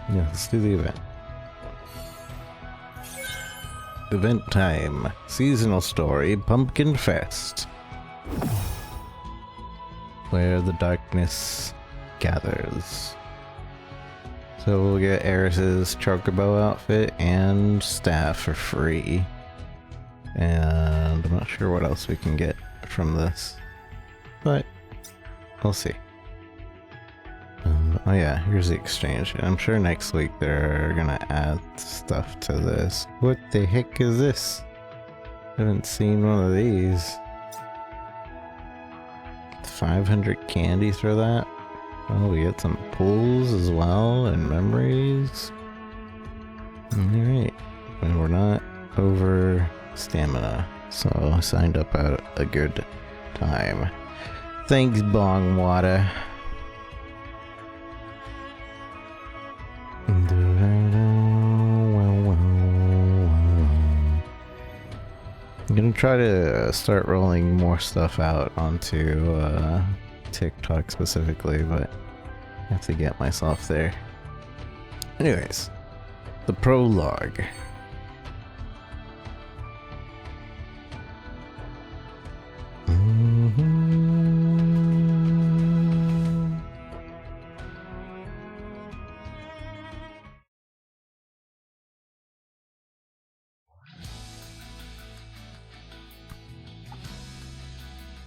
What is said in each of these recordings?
Yeah, let's do the event. Event time. Seasonal story, Pumpkin Fest. Where the darkness gathers. So we'll get Eris's Chocobo outfit and staff for free. And I'm not sure what else we can get from this. But we'll see. Oh yeah, here's the exchange. I'm sure next week they're gonna add stuff to this. What the heck is this? I haven't seen one of these. 500 candy for that? Oh, we get some pulls as well and memories. Alright. And we're not over stamina, so I signed up at a good time. Thanks, Bong Water. I'm gonna try to start rolling more stuff out onto TikTok specifically, but I have to get myself there. Anyways, the prologue.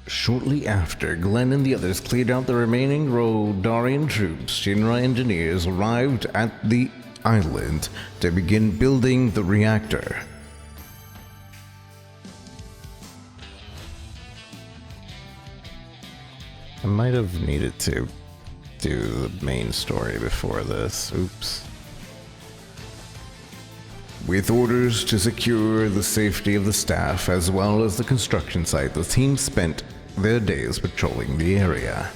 Shortly after Glenn and the others cleared out the remaining Rodarian troops, Shinra engineers arrived at the island to begin building the reactor. I might have needed to do the main story before this. Oops. With orders to secure the safety of the staff as well as the construction site, the team spent their days patrolling the area.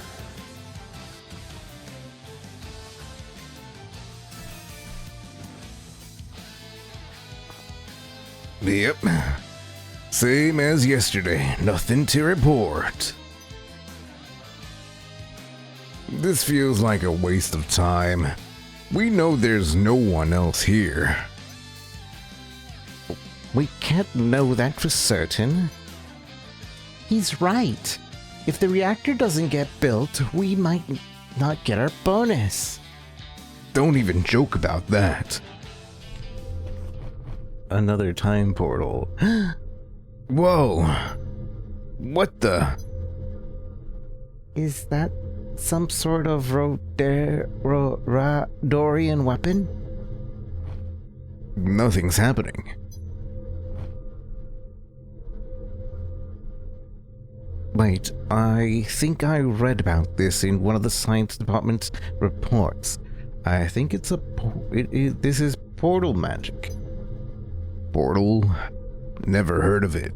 Yep. Same as yesterday. Nothing to report. This feels like a waste of time. We know there's no one else here. We can't know that for certain. He's right. If the reactor doesn't get built, we might not get our bonus. Don't even joke about that. Another time portal. Whoa. What the? Is that some sort of Dorian weapon? Nothing's happening. Wait, I think I read about this in one of the science department's reports. I think it's this is portal magic. Portal? Never heard of it.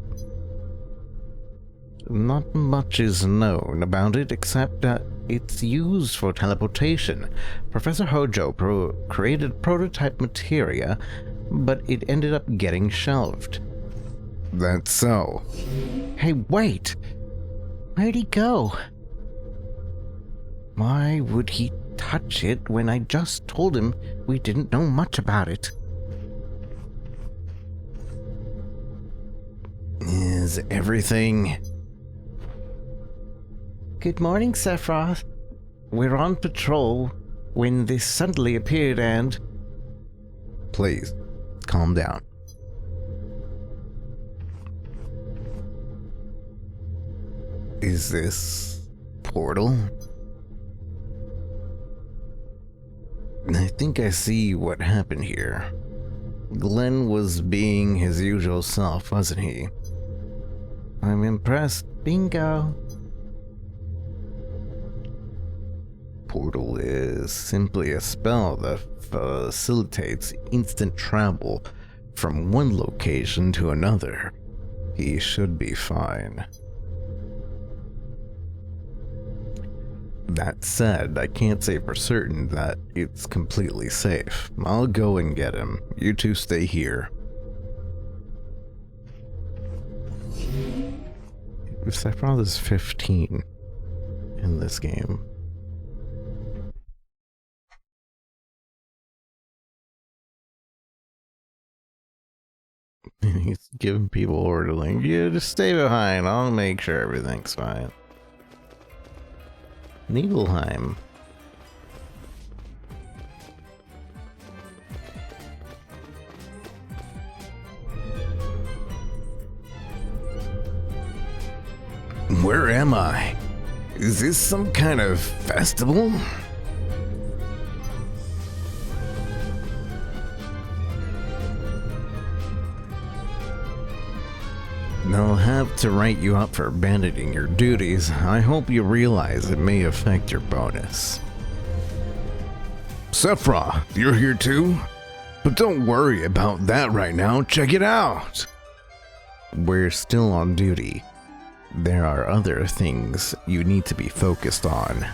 Not much is known about it except that it's used for teleportation. Professor Hojo created prototype materia, but it ended up getting shelved. That's so. Hey, wait! Where'd he go? Why would he touch it when I just told him we didn't know much about it? Is everything... Good morning, Sephiroth. We're on patrol when this suddenly appeared and... Please, calm down. Is this portal? I think I see what happened here. Glenn was being his usual self, wasn't he? I'm impressed. Bingo. Portal is simply a spell that facilitates instant travel from one location to another. He should be fine. That said, I can't say for certain that it's completely safe. I'll go and get him. You two stay here. Sephiroth is 15 in this game. He's giving people orders like, yeah, just stay behind. I'll make sure everything's fine. Nibelheim. Where am I? Is this some kind of festival? They'll have to write you up for abandoning your duties. I hope you realize it may affect your bonus. Sephiroth, you're here too? But don't worry about that right now. Check it out! We're still on duty. There are other things you need to be focused on.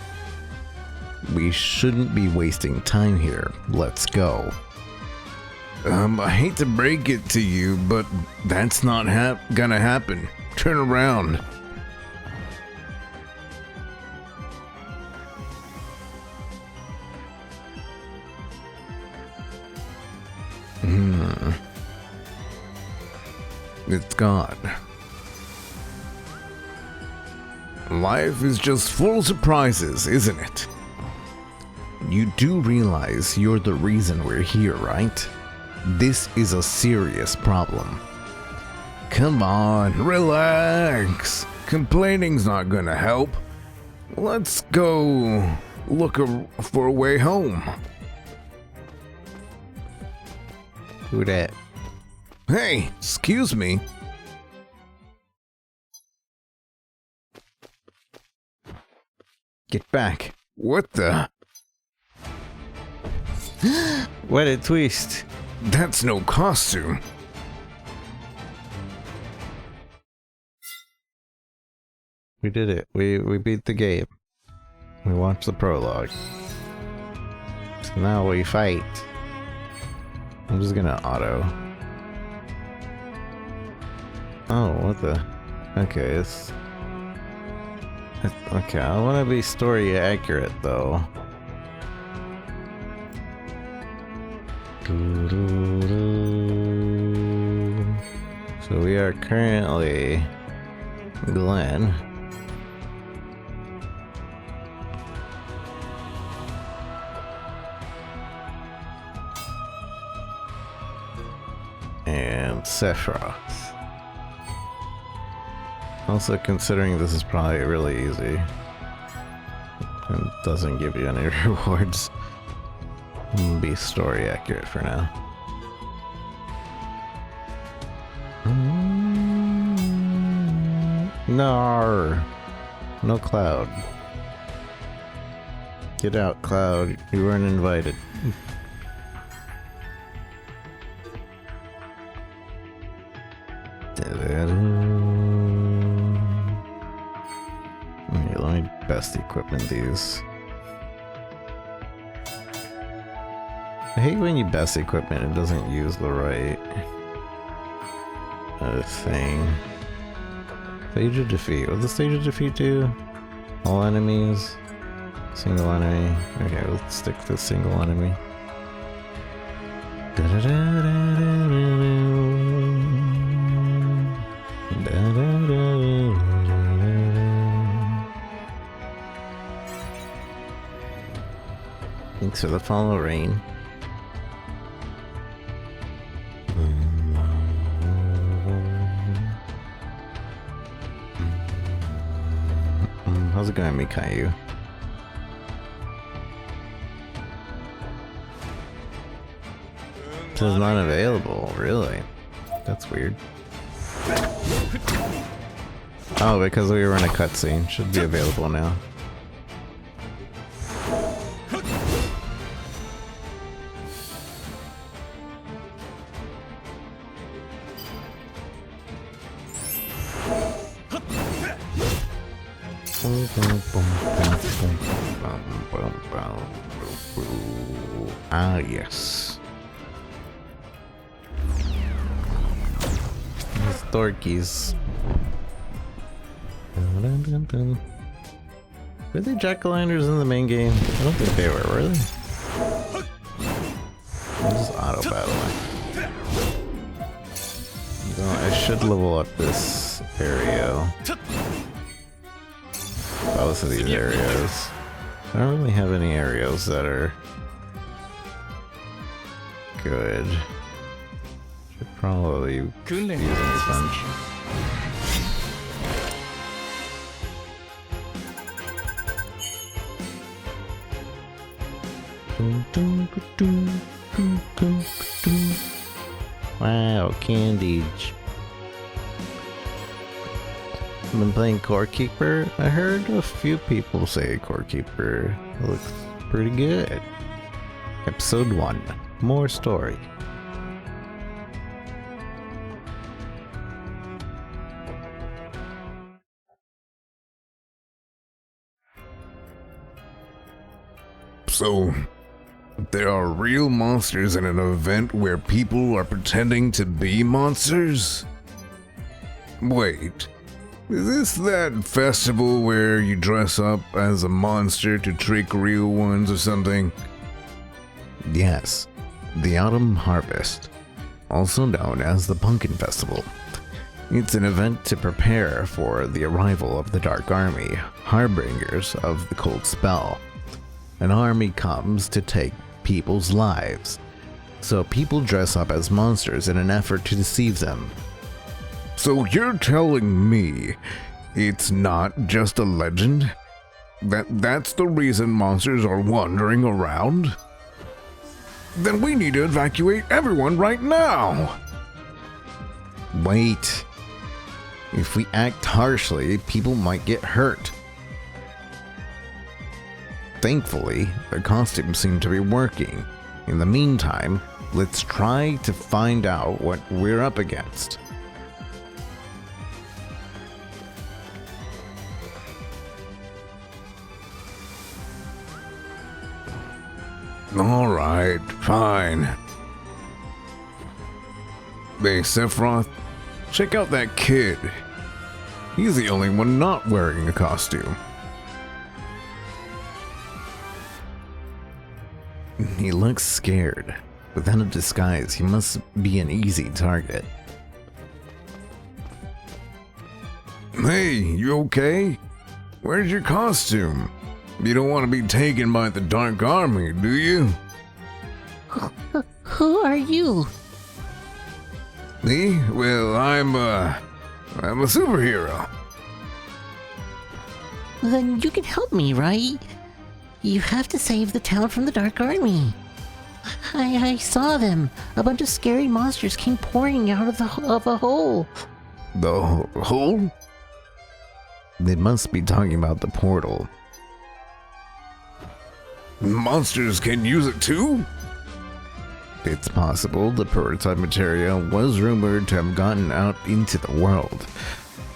We shouldn't be wasting time here. Let's go. I hate to break it to you, but that's not gonna happen. Turn around. It's gone. Life is just full of surprises, isn't it? You do realize you're the reason we're here, right? This is a serious problem. Come on, relax. Complaining's not gonna help. Let's go look for a way home. Who dat? Hey, excuse me. Get back. What the? What a twist. That's no costume. We did it. We beat the game. We watched the prologue. So now we fight. I'm just gonna auto. Oh, what the? Okay, okay, I want to be story accurate though. So we are currently Glenn. And Sephiroth. Also considering this is probably really easy. And doesn't give you any rewards. I'm gonna be story accurate for now. No, no Cloud. Get out, Cloud. You weren't invited. Okay, let me best equipment these. I hate when you best equipment, it doesn't use the right thing. Stage of defeat. What does the stage of defeat do? All enemies? Single enemy. Okay, let's stick to single enemy. Thanks for the follow, Rain. How's it going, Mikayu? It says not available, really? That's weird. Oh, because we were in a cutscene. Should be available now. Ah, yes. These Thorkies. Were they jack-o'-lanterns in the main game? I don't think they were they? I'm just auto-battling. should level up this area. Both of these areas. I don't really have any areas that are good. Should probably use some. Wow, candy. Been playing Core Keeper. I heard a few people say Core Keeper looks pretty good. Episode 1. More story. So, there are real monsters in an event where people are pretending to be monsters? Wait, is this that festival where you dress up as a monster to trick real ones or something? Yes, the Autumn Harvest, also known as the Pumpkin Festival. It's an event to prepare for the arrival of the Dark Army, harbingers of the Cold Spell. An army comes to take people's lives, so people dress up as monsters in an effort to deceive them. So you're telling me it's not just a legend? That's the reason monsters are wandering around? Then we need to evacuate everyone right now! Wait. If we act harshly, people might get hurt. Thankfully, the costumes seem to be working. In the meantime, let's try to find out what we're up against. Alright, fine. Hey, Sephiroth, check out that kid. He's the only one not wearing a costume. He looks scared. Without a disguise, he must be an easy target. Hey, you okay? Where's your costume? You don't want to be taken by the Dark Army, do you? Who are you? Me? Well, I'm a superhero. Then you can help me, right? You have to save the town from the Dark Army. I saw them. A bunch of scary monsters came pouring out of a hole. The hole? They must be talking about the portal. Monsters can use it too? It's possible the prototype material was rumored to have gotten out into the world.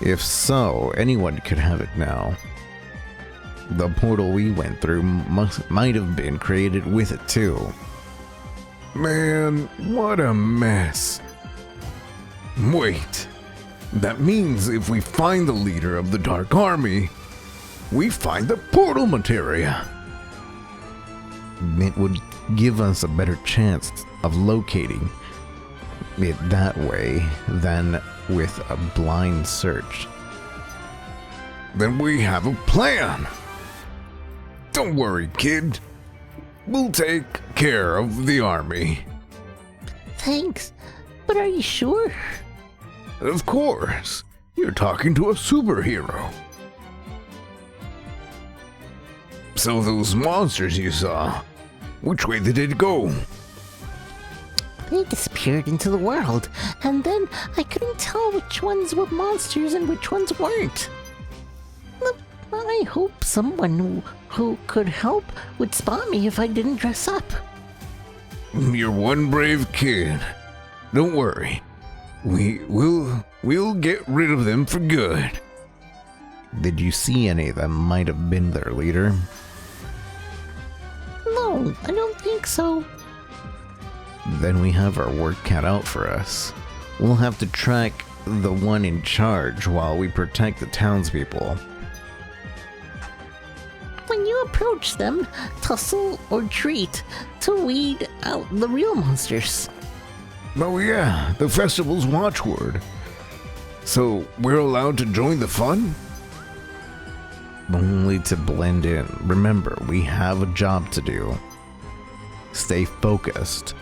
If so, anyone could have it now. The portal we went through might have been created with it too. Man, what a mess. Wait, that means if we find the leader of the Dark Army, we find the portal materia. It would give us a better chance of locating it that way than with a blind search. Then we have a plan. Don't worry, kid. We'll take care of the army. Thanks, but are you sure? Of course. You're talking to a superhero. So those monsters you saw, which way did it go? They disappeared into the world, and then I couldn't tell which ones were monsters and which ones weren't. I hope someone who could help would spot me if I didn't dress up. You're one brave kid. Don't worry. We'll get rid of them for good. Did you see any that might have been their leader? No, I don't think so. Then we have our work cut out for us. We'll have to track the one in charge while we protect the townspeople. When you approach them, tussle or treat to weed out the real monsters. Oh yeah, the festival's watchword. So we're allowed to join the fun? Only to blend in. Remember, we have a job to do. Stay focused.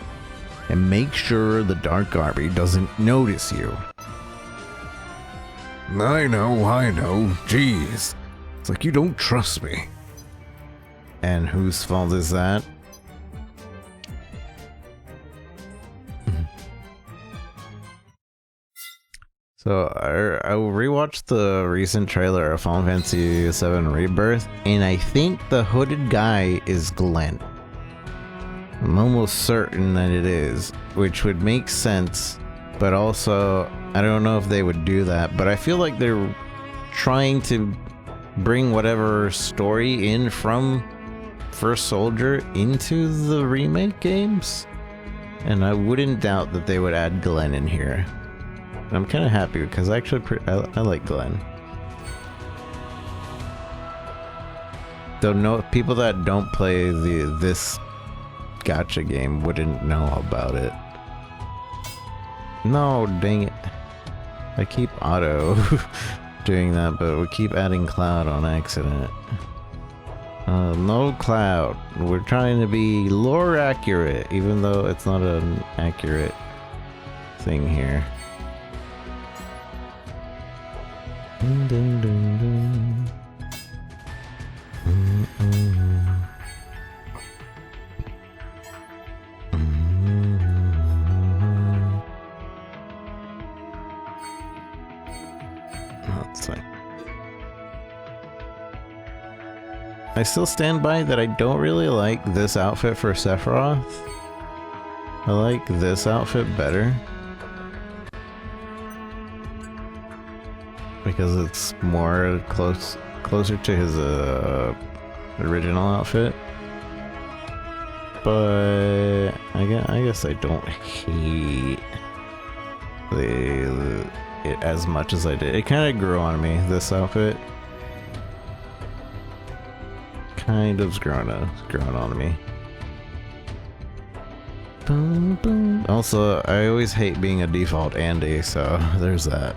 And make sure the Dark Army doesn't notice you. I know. Jeez. It's like you don't trust me. And whose fault is that? So I rewatched the recent trailer of Final Fantasy VII Rebirth, and I think the hooded guy is Glenn. I'm almost certain that it is, which would make sense, but also I don't know if they would do that, but I feel like they're trying to bring whatever story in from First Soldier into the remake games, and I wouldn't doubt that they would add Glenn in here. I'm kind of happy because actually I like Glenn. Though no people that don't play this gacha game wouldn't know about it. No, dang it. I keep auto doing that, but we keep adding Cloud on accident. No Cloud. We're trying to be lore accurate, even though it's not an accurate thing here. Dun, dun, dun, dun. Let's see. I still stand by that I don't really like this outfit for Sephiroth. I like this outfit better. Because it's more closer to his original outfit. But I guess I don't hate it as much as I did. It kind of grew on me, this outfit. Kind of's grown on me. Boom, boom. Also, I always hate being a default Andy, so there's that.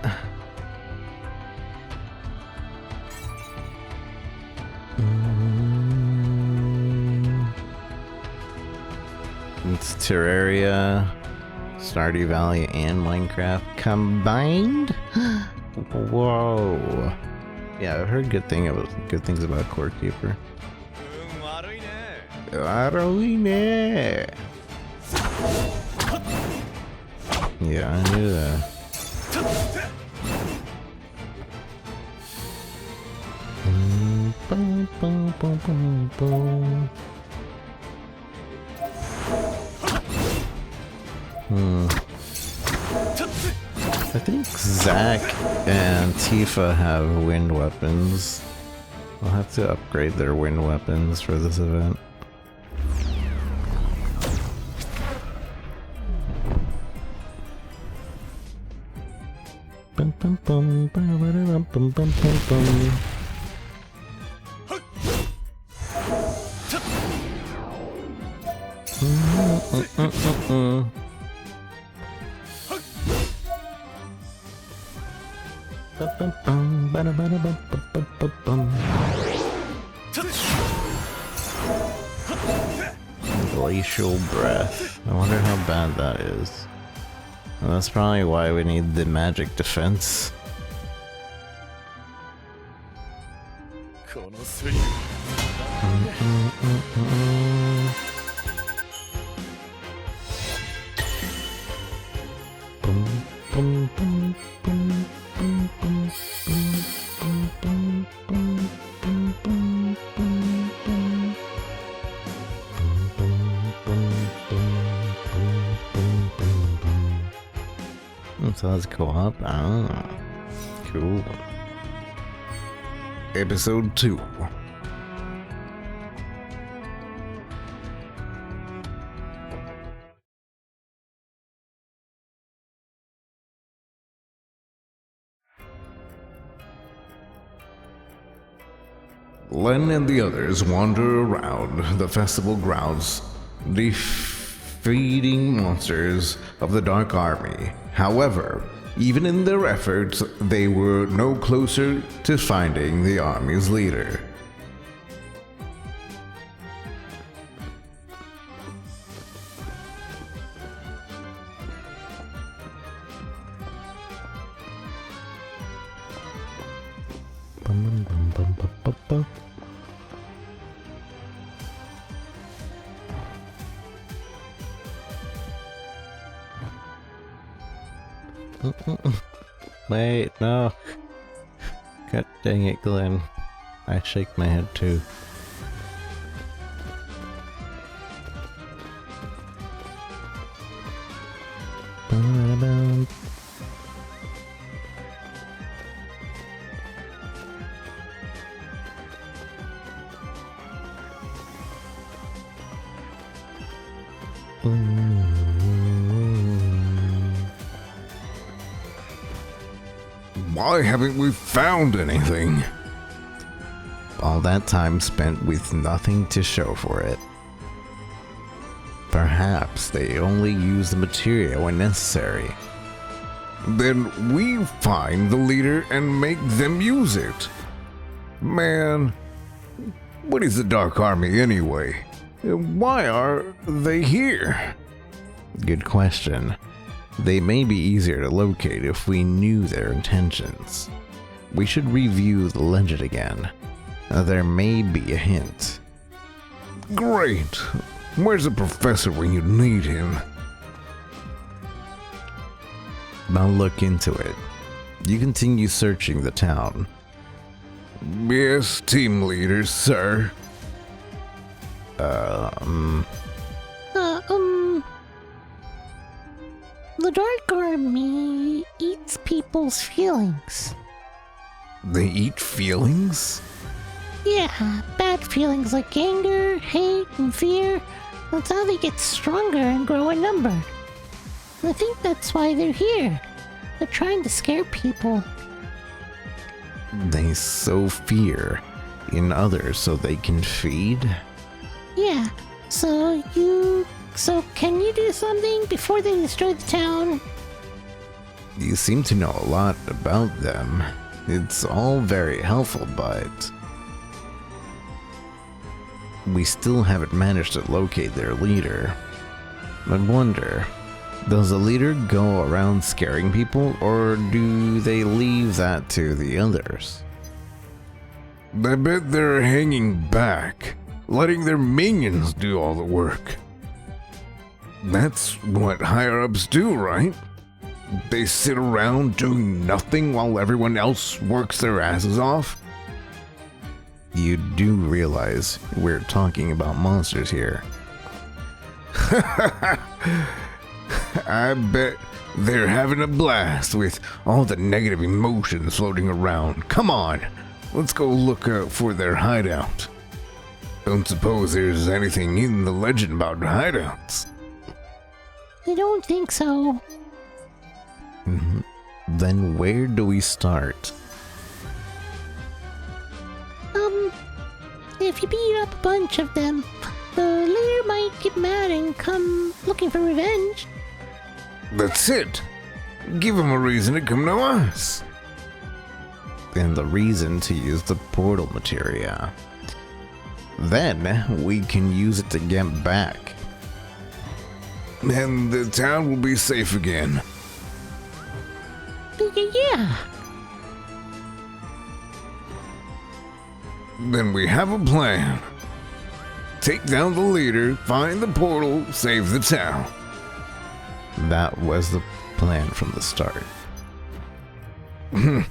It's Terraria, Stardew Valley, and Minecraft combined. Whoa! Yeah, I've heard good things about Core Keeper. Yeah, I knew that. Boom, boom, boom, boom, boom. I think Zack and Tifa have wind weapons. I'll have to upgrade their wind weapons for this event. Bum, bum, bum, bum, bum, bum, bum, bum. Glacial breath. I wonder how bad that is. Well, that's probably why we need the magic defense. So let's go up. Ah, cool. Episode 2. Len and the others wander around the festival grounds, defeating monsters of the Dark Army. However, Even in their efforts, they were no closer to finding the army's leader. Bum, bum, bum, bum, bum, bum. Wait, no. God dang it, Glenn. I shake my head too. Ba-da-bum. Why haven't we found anything? All that time spent with nothing to show for it. Perhaps they only use the material when necessary. Then we find the leader and make them use it. Man, what is the Dark Army anyway? Why are they here? Good question. They may be easier to locate if we knew their intentions. We should review the legend again. There may be a hint. Great. Where's the professor when you need him? I'll look into it. You continue searching the town. Yes, team leader, sir. The Dark Army eats people's feelings. They eat feelings? Yeah, bad feelings like anger, hate, and fear. That's how they get stronger and grow in number. I think that's why they're here. They're trying to scare people. They sow fear in others so they can feed? Yeah, so can you do something before they destroy the town? You seem to know a lot about them. It's all very helpful, but we still haven't managed to locate their leader. I wonder, does the leader go around scaring people, or do they leave that to the others? I bet they're hanging back, letting their minions do all the work. That's what higher-ups do, right? They sit around doing nothing while everyone else works their asses off? You do realize we're talking about monsters here. I bet they're having a blast with all the negative emotions floating around. Come on, let's go look for their hideout. Don't suppose there's anything in the legend about hideouts? I don't think so. Then where do we start? If you beat up a bunch of them, the leader might get mad and come looking for revenge. That's it. Give them a reason to come to us. And the reason to use the portal materia. Then we can use it to get back. And the town will be safe again. Yeah. Then we have a plan. Take down the leader, find the portal, save the town. That was the plan from the start. I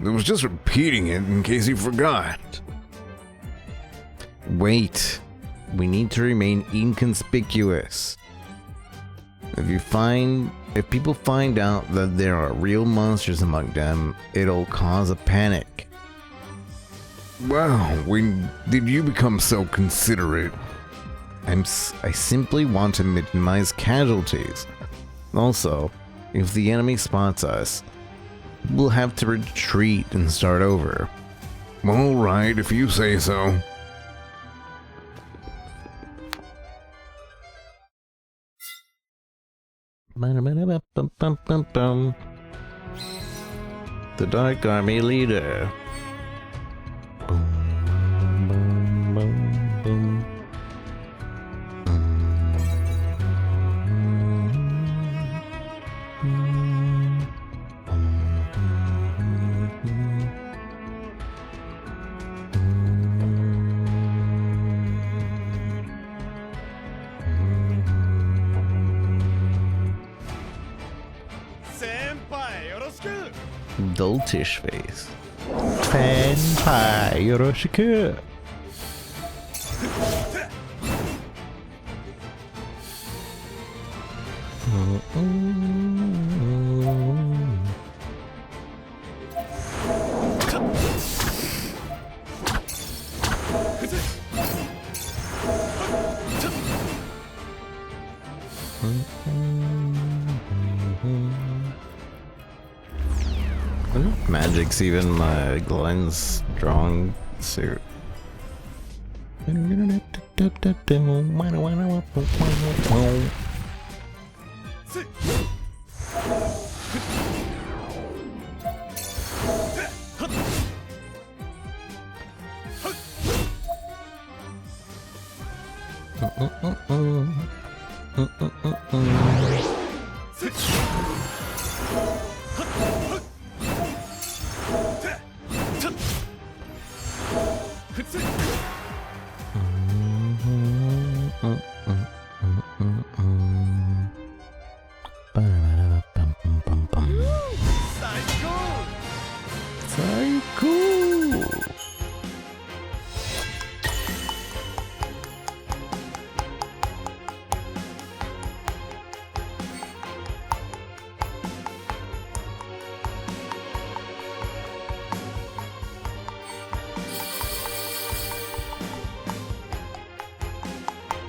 was just repeating it in case you forgot. Wait. We need to remain inconspicuous. If people find out that there are real monsters among them, it'll cause a panic. Wow, when did you become so considerate? I simply want to minimize casualties. Also, if the enemy spots us, we'll have to retreat and start over. All right, if you say so. the Dark Army leader. Boom, boom, boom, boom. Doltish face. Senpai, yoroshiku. Magic's even my Glenn's strong suit.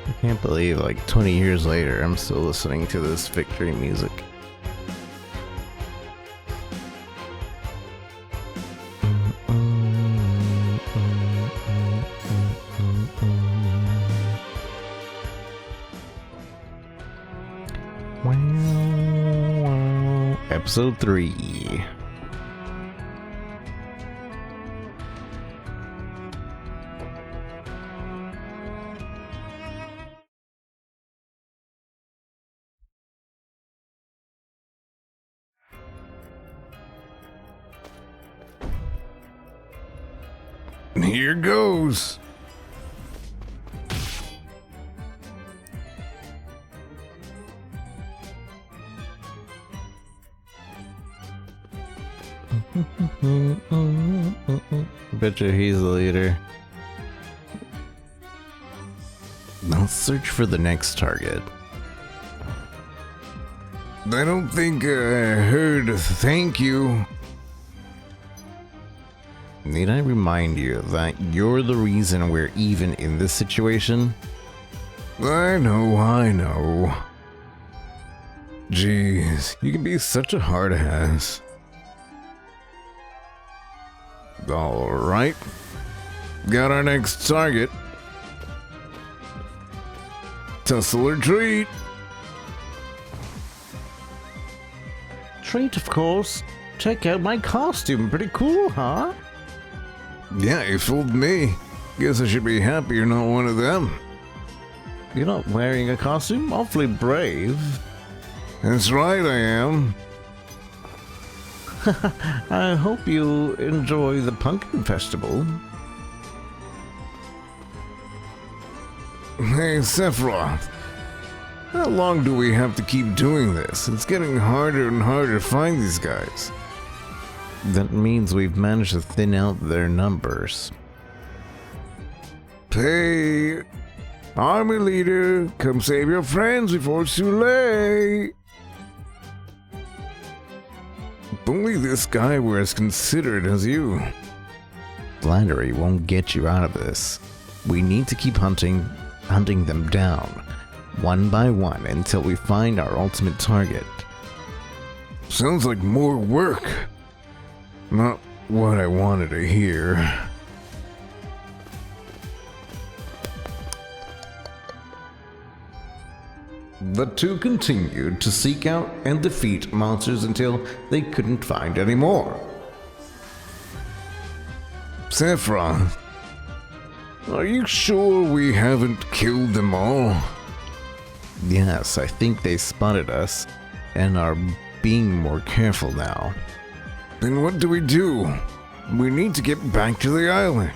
I can't believe, like, 20 years later, I'm still listening to this victory music. Episode 3. Here goes. Betcha he's the leader. I'll search for the next target. I don't think I heard a thank you. Need I remind you that you're the reason we're even in this situation? I know. Jeez, you can be such a hard ass. Alright. Got our next target. Tussle or treat. Treat, of course. Check out my costume. Pretty cool, huh? Yeah, you fooled me. Guess I should be happy you're not one of them. You're not wearing a costume? Awfully brave. That's right, I am. I hope you enjoy the pumpkin festival. Hey, Sephiroth. How long do we have to keep doing this? It's getting harder and harder to find these guys. That means we've managed to thin out their numbers. Hey, army leader, come save your friends before it's too late. If only this guy were as considerate as you. Flattery won't get you out of this. We need to keep hunting them down, one by one, until we find our ultimate target. Sounds like more work. Not what I wanted to hear. The two continued to seek out and defeat monsters until they couldn't find any more. Sephiroth, are you sure we haven't killed them all? Yes, I think they spotted us and are being more careful now. Then what do? We need to get back to the island.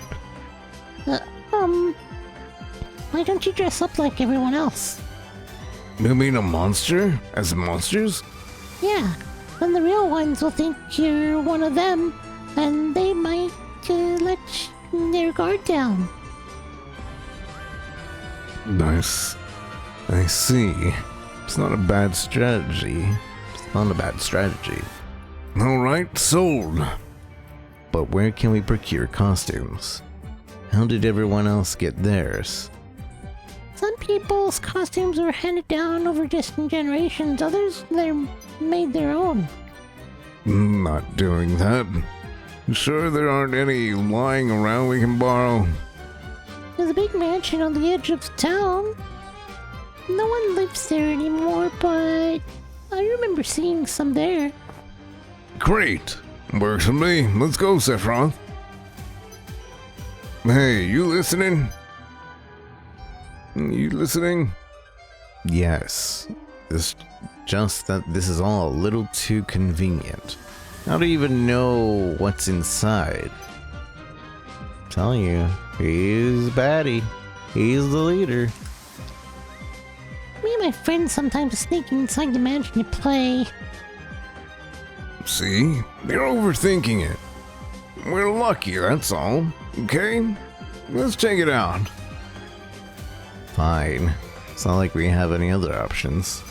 Why don't you dress up like everyone else? You mean a monster? As monsters? Yeah, then the real ones will think you're one of them, and they might let their guard down. Nice. I see. It's not a bad strategy. It's not a bad strategy. Alright, sold. But where can we procure costumes? How did everyone else get theirs? Some people's costumes were handed down over distant generations, others they made their own. Not doing that. Sure there aren't any lying around we can borrow? There's a big mansion on the edge of the town. No one lives there anymore, but I remember seeing some there. Great. Works for me. Let's go, Sephiroth. Hey, you listening? You listening? Yes. It's just that this is all a little too convenient. I don't even know what's inside. I'm telling you, he's baddie. He's the leader. Me and my friends sometimes sneak inside the mansion to play. See? You're overthinking it. We're lucky, that's all. Okay? Let's check it out. Fine. It's not like we have any other options.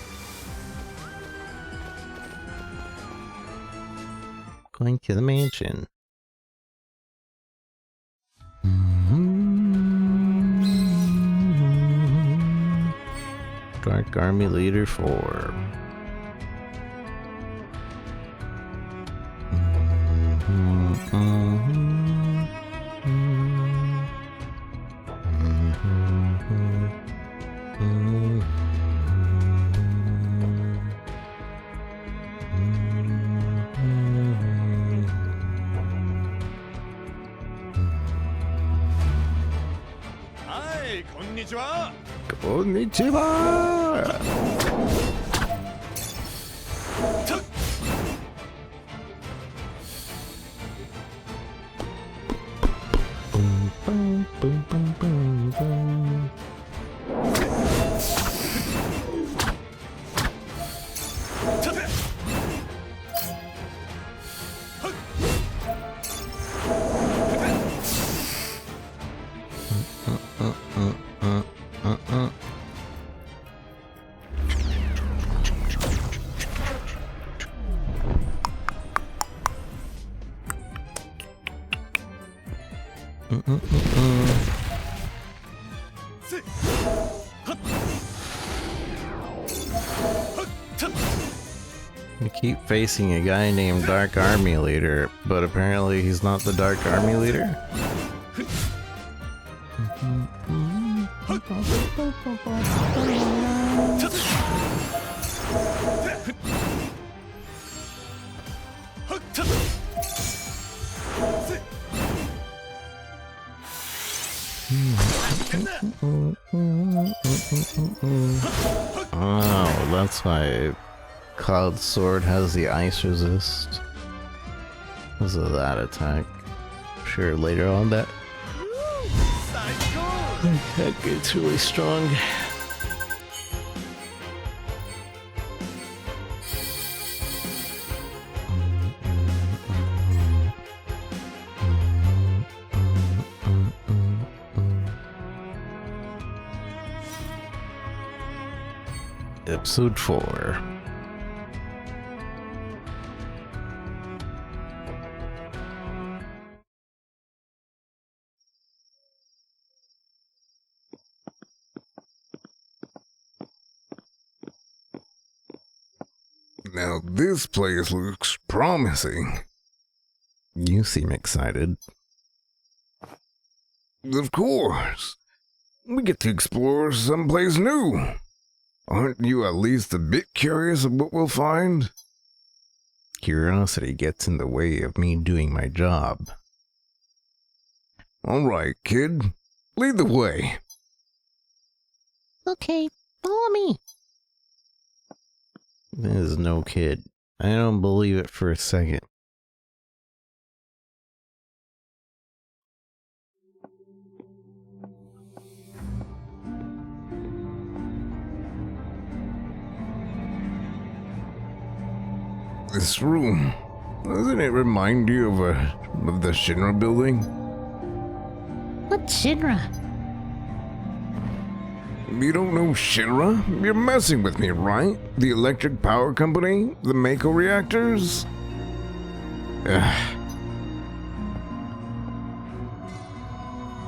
Going to the mansion. Dark Army Leader 4. Konnichiwa! Boom, boom, boom, boom, boom, boom. We keep facing a guy named Dark Army Leader, but apparently he's not the Dark Army Leader. Oh, that's why Cloud Sword has the ice resist. Because of that attack. Sure, later on that gets really strong. Episode 4. Now this place looks promising. You seem excited. Of course. We get to explore someplace new. Aren't you at least a bit curious of what we'll find? Curiosity gets in the way of me doing my job. Alright, kid. Lead the way. Okay, follow me. This is no kid. I don't believe it for a second. This room, doesn't it remind you of the Shinra building? What Shinra? You don't know Shinra? You're messing with me, right? The electric power company? The Mako reactors?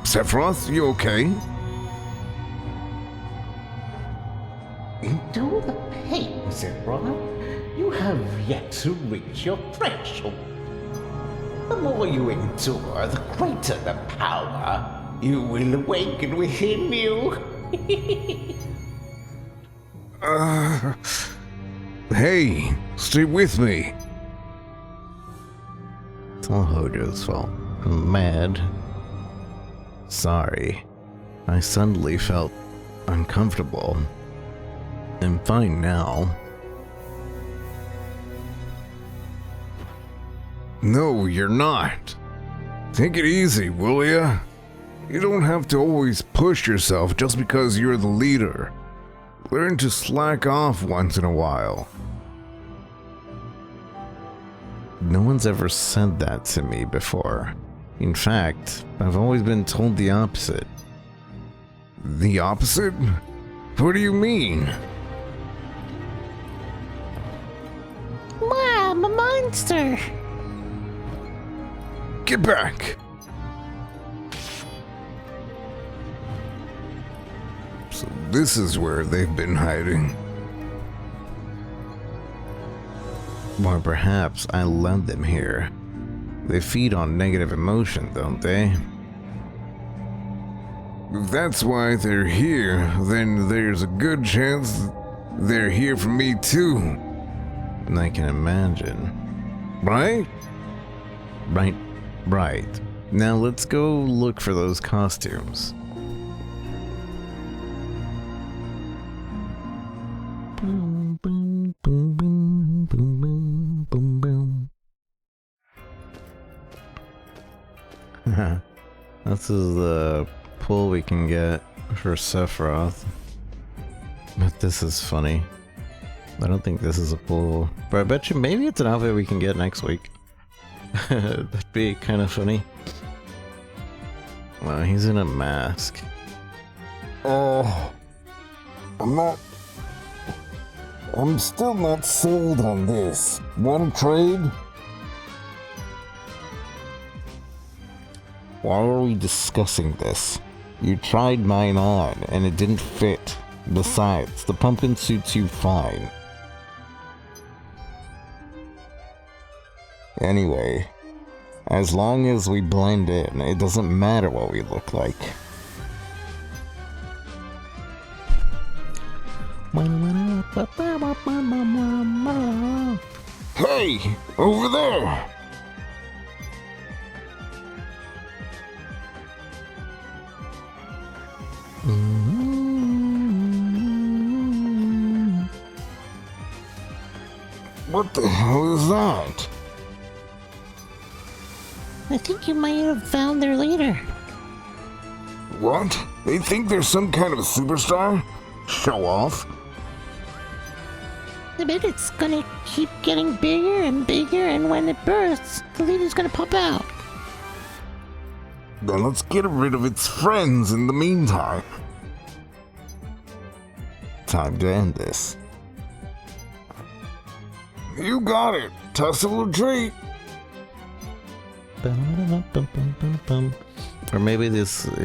Sephiroth, you okay? Endure the pain, Sephiroth. You have yet to reach your threshold. The more you endure, the greater the power you will awaken within you. Hey, stay with me. It's all Hojo's fault. I'm mad. Sorry. I suddenly felt uncomfortable. I'm fine now. No, you're not. Take it easy, will ya? You don't have to always push yourself just because you're the leader. Learn to slack off once in a while. No one's ever said that to me before. In fact, I've always been told the opposite. The opposite? What do you mean? Mom, a monster! Get back! So this is where they've been hiding. Or perhaps I led them here. They feed on negative emotion, don't they? If that's why they're here, then there's a good chance they're here for me too. I can imagine. Right? Right. Now let's go look for those costumes. Boom, boom, boom, boom, boom, boom, boom, boom. This is the pull we can get for Sephiroth. But this is funny. I don't think this is a pull. But I bet you maybe it's an outfit we can get next week. That'd be kind of funny. Wow, he's in a mask. I'm still not sold on this. Want to trade? Why are we discussing this? You tried mine on, and it didn't fit. Besides, the pumpkin suits you fine. Anyway, as long as we blend in, it doesn't matter what we look like. Hey, over there! What the hell is that? I think you might have found their leader. What? They think they're some kind of superstar? Show off? I bet it's gonna keep getting bigger and bigger, and when it bursts, the leader's gonna pop out. Then let's get rid of its friends in the meantime. Time to end this. You got it. Tussle or treat. Or maybe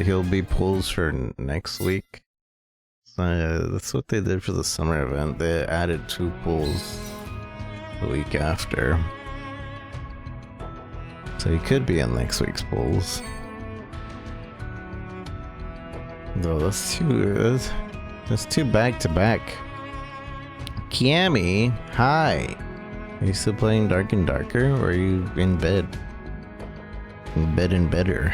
he'll be pulls for next week. That's what they did for the summer event. They added 2 pulls the week after. So he could be in next week's pulls. No, that's two back to back. Kiami, hi. Are you still playing Dark and Darker, or are you in bed? In bed and better.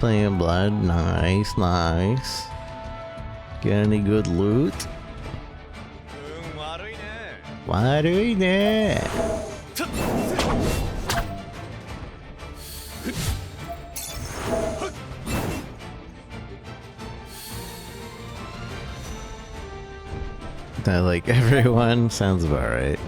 playing blood. Nice, nice. Get any good loot? Warine. I like everyone. Sounds about right.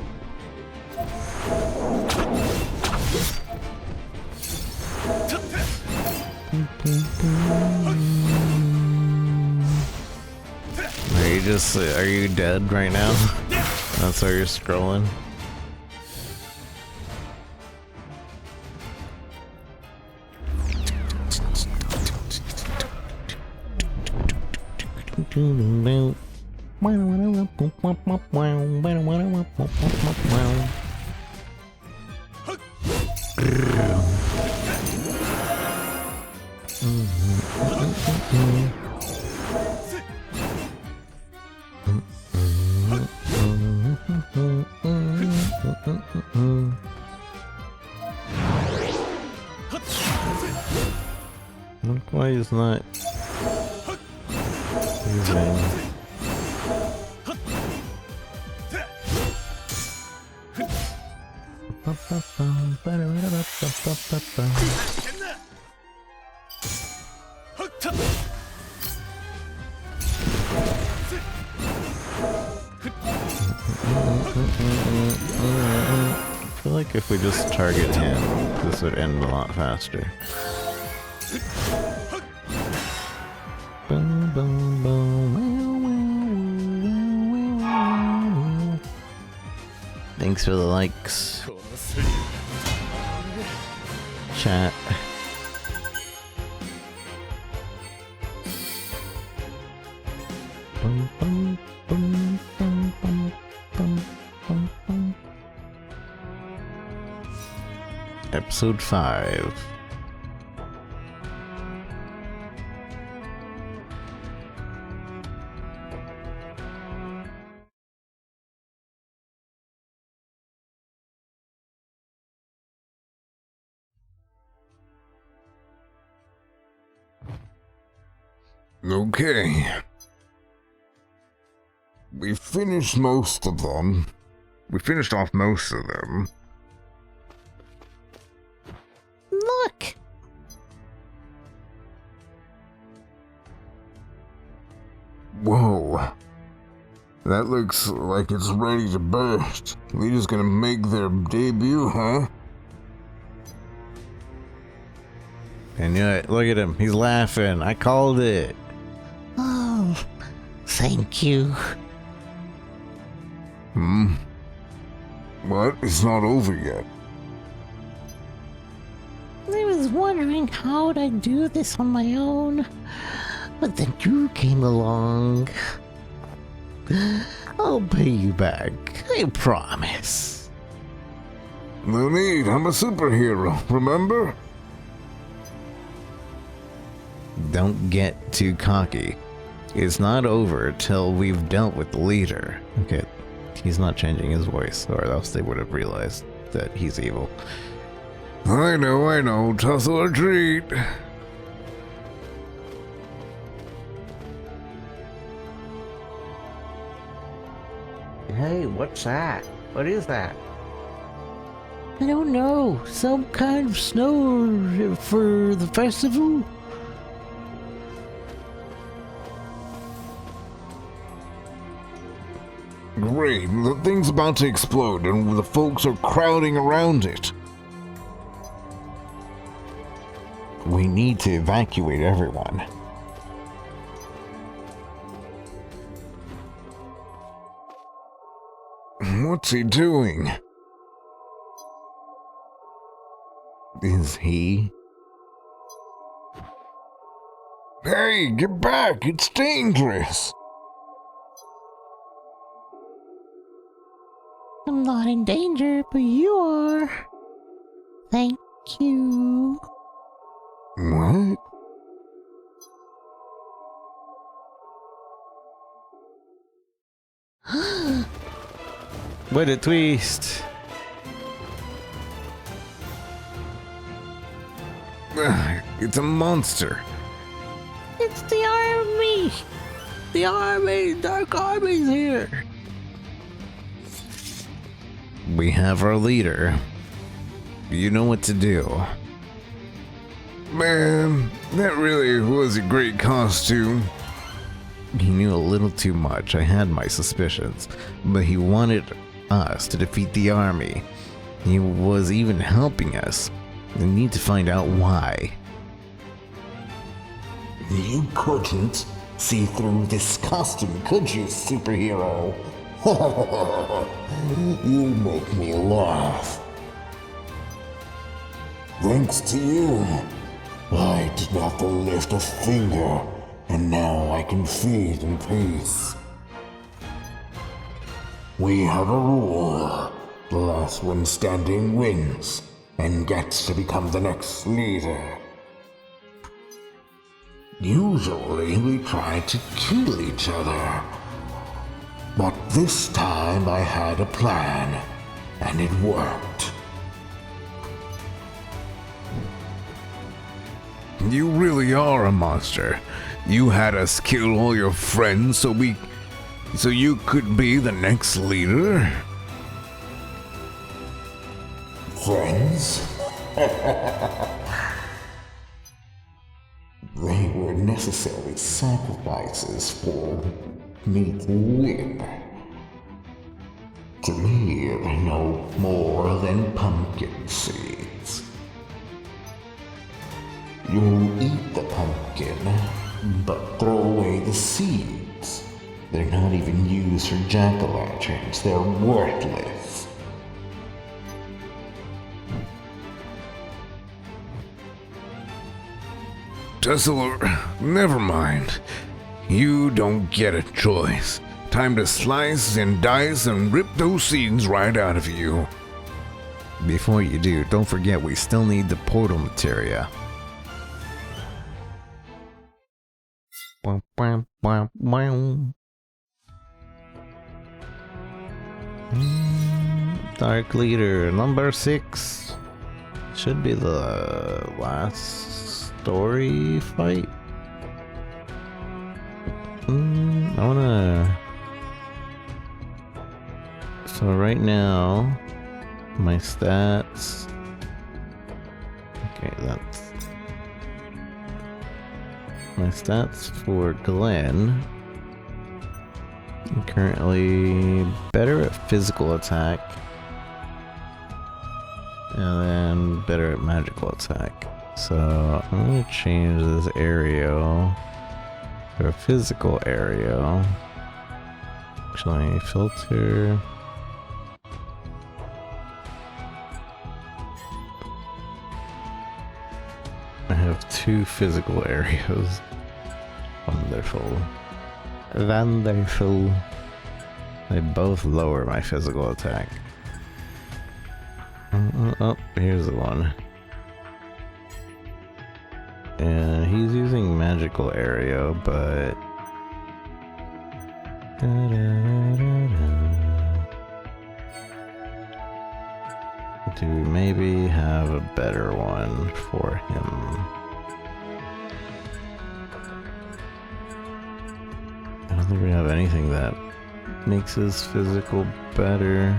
Are you dead right now? That's why you're scrolling. Look why he's not using. I feel like if we just target him, this would end a lot faster. Boom, boom, boom. Thanks for the likes. Chat. Boom, boom, boom, boom, boom, boom, boom, boom. Episode 5. Okay. We finished most of them. We finished off most of them. Look! Whoa. That looks like it's ready to burst. Leader's gonna make their debut, huh? I knew it. Look at him. He's laughing. I called it. Oh, thank you. What? It's not over yet. I was wondering how would I do this on my own, but then you came along. I'll pay you back, I promise. No need, I'm a superhero, remember? Don't get too cocky. It's not over till we've dealt with the leader. Okay, he's not changing his voice, or else they would have realized that he's evil. I know, tussle or treat. Hey, what's that? What is that? I don't know, some kind of snow for the festival? Great, the thing's about to explode and the folks are crowding around it. We need to evacuate everyone. What's he doing? Is he? Hey, get back, it's dangerous. I'm not in danger, but you are. Thank you. What? What a twist! It's a monster. It's the army! The army! Dark Army's here! We have our leader. You know what to do. Man, that really was a great costume. He knew a little too much. I had my suspicions, but he wanted us to defeat the army. He was even helping us. We need to find out why. You couldn't see through this costume, could you, superhero? You make me laugh. Thanks to you, I didn't have to lift a finger, and now I can feed in peace. We have a rule. The last one standing wins, and gets to become the next leader. Usually we try to kill each other. But this time I had a plan, and it worked. You really are a monster. You had us kill all your friends so you could be the next leader? Friends? They were necessary sacrifices for me to win. To me, they're no more than pumpkin seeds. You eat the pumpkin, but throw away the seeds. They're not even used for jack-o'-lanterns. They're worthless. Tesla, never mind. You don't get a choice. Time to slice and dice and rip those seeds right out of you. Before you do, don't forget we still need the portal materia. Dark Leader number 6 should be the last story fight. I wanna. So right now, my stats. Okay, that's my stats for Glenn. I'm currently better at physical attack, and then better at magical attack. So I'm gonna change this aerial to a physical aerial. Actually, filter. I have 2 physical areas. Wonderful. Wonderful. They both lower my physical attack. Oh, here's the one. And he's using magical area, but do we maybe have a better one for him? I don't think we have anything that makes his physical better.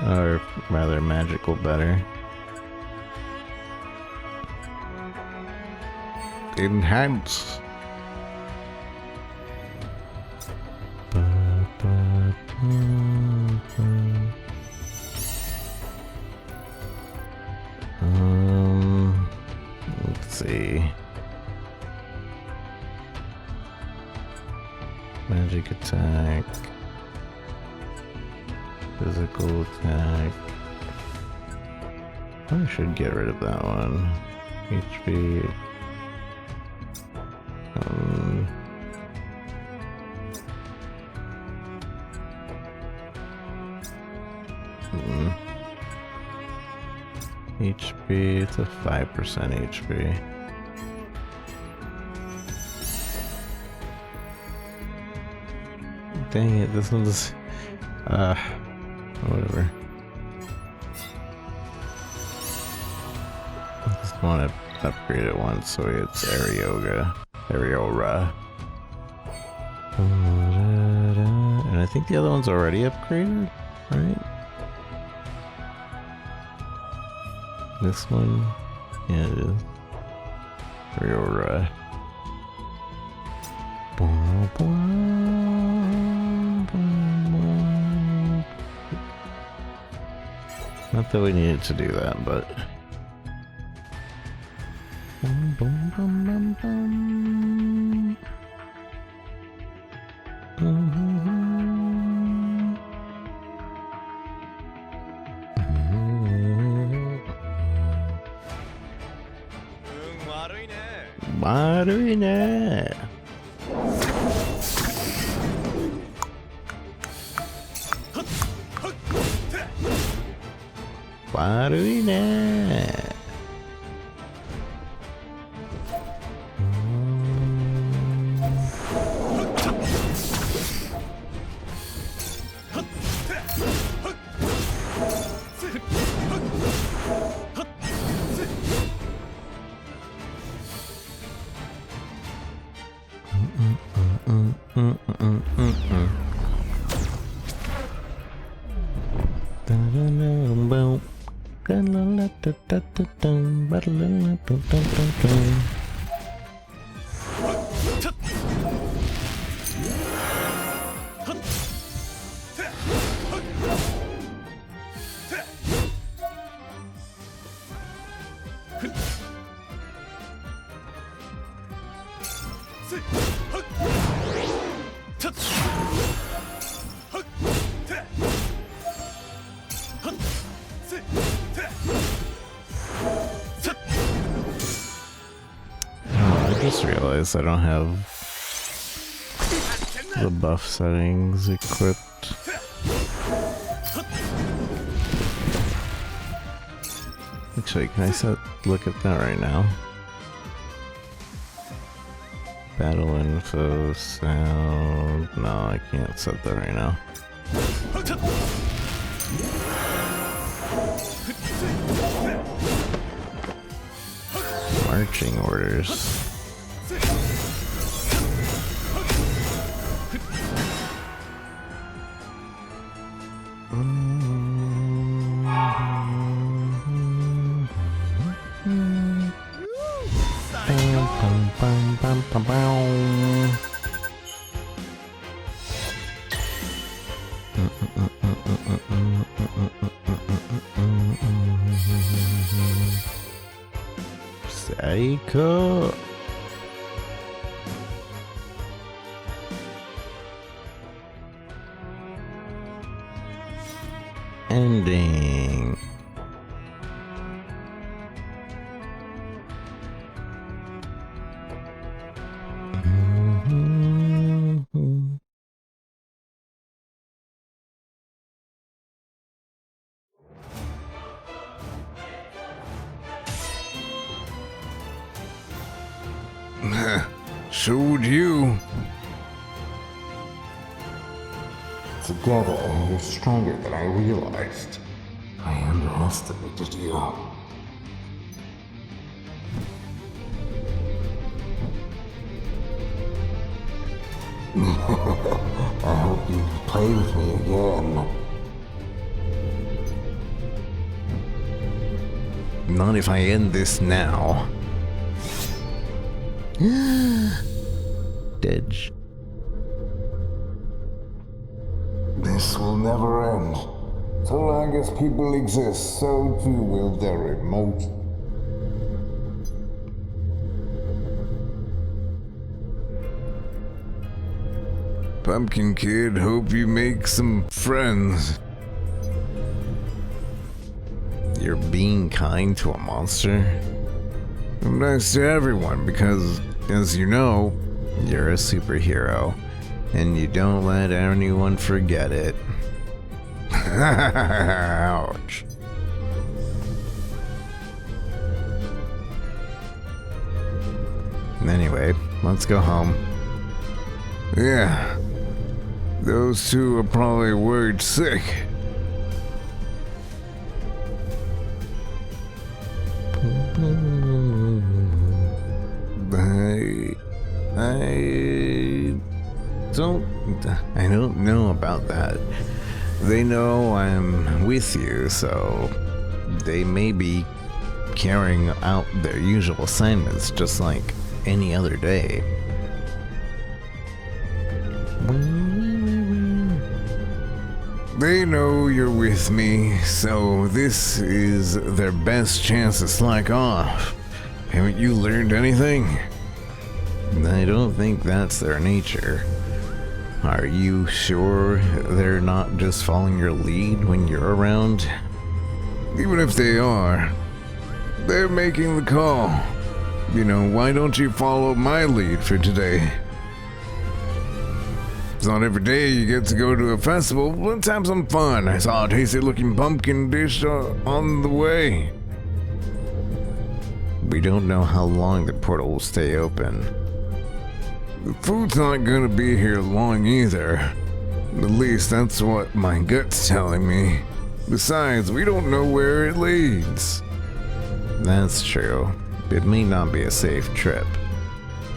Or rather magical better. Enhance. Let's see. Magic attack. Physical attack. I should get rid of that one. HP. HP, it's a 5% HP. Dang it, this one's whatever. I want to upgrade it once so it's Ariora. And I think the other one's already upgraded, right? This one? Yeah, it is. Ariora. Not that we needed to do that, but... 마루이네. 마루이네. I just realized I don't have the buff settings equipped. Actually, can I look at that right now? Battle info, sound... No, I can't set that right now. Marching orders. Psycho. Ending. Showed you. Together, you're stronger than I realized. I underestimated you. I hope you play with me again. Not if I end this now. Didge. This will never end. So long as people exist, so too will their remote. Pumpkin Kid, hope you make some friends. You're being kind to a monster? I'm nice to everyone because, as you know, You're a superhero, and you don't let anyone forget it. ouch. Anyway, let's go home. Yeah, those two are probably worried sick. Boom, boom, I don't know about that. They know I'm with you, so they may be carrying out their usual assignments just like any other day. They know you're with me, so this is their best chance to slack off. Haven't you learned anything? I don't think that's their nature. Are you sure they're not just following your lead when you're around? Even if they are, they're making the call. You know, why don't you follow my lead for today? It's not every day you get to go to a festival. Let's have some fun. I saw a tasty looking pumpkin dish on the way. We don't know how long the portal will stay open. The food's not gonna be here long either. At least that's what my gut's telling me. Besides, we don't know where it leads. That's true. It may not be a safe trip.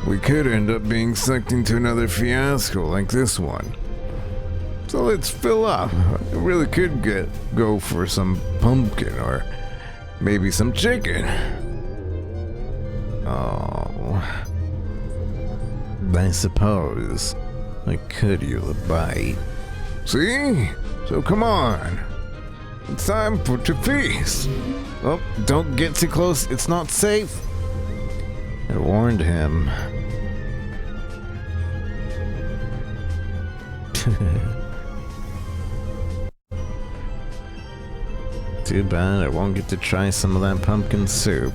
We could end up being sucked into another fiasco like this one. So let's fill up. I really could go for some pumpkin or maybe some chicken. Oh, I suppose I could use a bite. See? So come on. It's time to feast. Oh, don't get too close. It's not safe. I warned him. Too bad I won't get to try some of that pumpkin soup.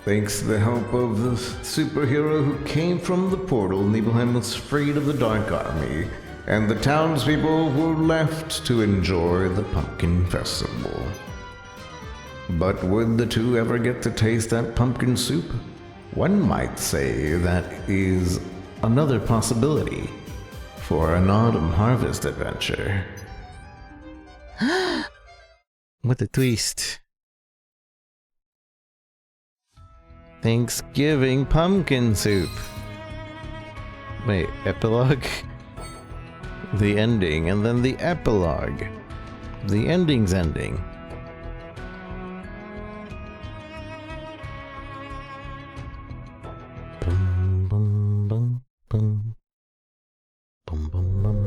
Thanks to the help of the superhero who came from the portal, Nibelheim was freed of the Dark Army, and the townspeople were left to enjoy the Pumpkin Festival. But would the two ever get to taste that pumpkin soup? One might say that is another possibility for an autumn harvest adventure. What a twist. Thanksgiving pumpkin soup. Wait, epilogue? The ending, and then the epilogue. The ending's ending. Bum, bum, bum, bum. Bum, bum, bum.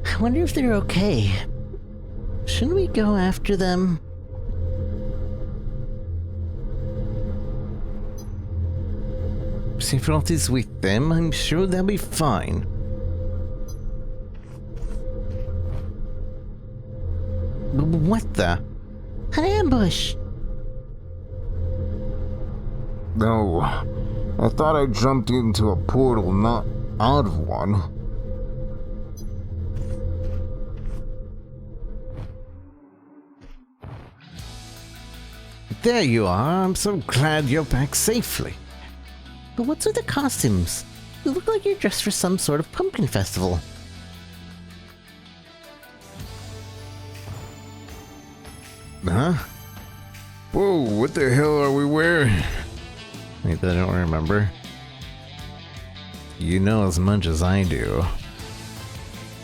I wonder if they're okay. Shouldn't we go after them? Sephiroth is with them. I'm sure they'll be fine. What the? An ambush! No, I thought I jumped into a portal, not out of one. There you are. I'm so glad you're back safely. But what's with the costumes? You look like you're dressed for some sort of pumpkin festival. Huh? Whoa, what the hell are we wearing? Wait, I don't remember. You know as much as I do.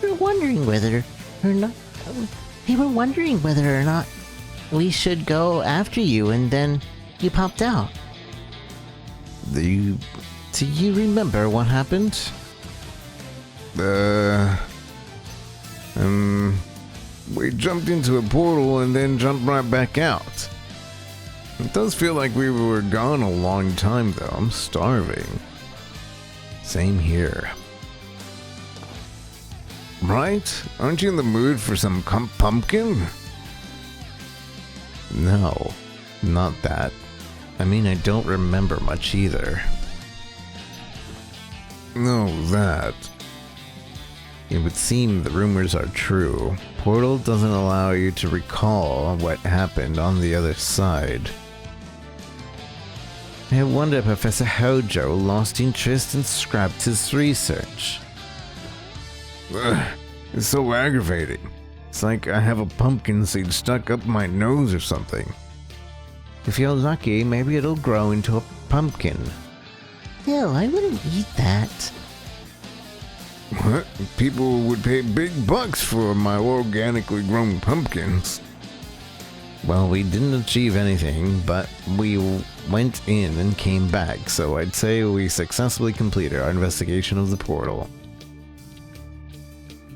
We were wondering whether or not... We were wondering whether or not we should go after you, and then you popped out. Do you remember what happened? We jumped into a portal and then jumped right back out. It does feel like we were gone a long time though. I'm starving. Same here. Right? Aren't you in the mood for some pumpkin? No, not that. I mean, I don't remember much either. No, that. It would seem the rumors are true. Portal doesn't allow you to recall what happened on the other side. I wonder if Professor Hojo lost interest and scrapped his research. Ugh, it's so aggravating. It's like I have a pumpkin seed stuck up my nose or something. If you're lucky, maybe it'll grow into a pumpkin. Ew, I wouldn't eat that. What? People would pay big bucks for my organically grown pumpkins. Well, we didn't achieve anything, but we went in and came back, so I'd say we successfully completed our investigation of the portal.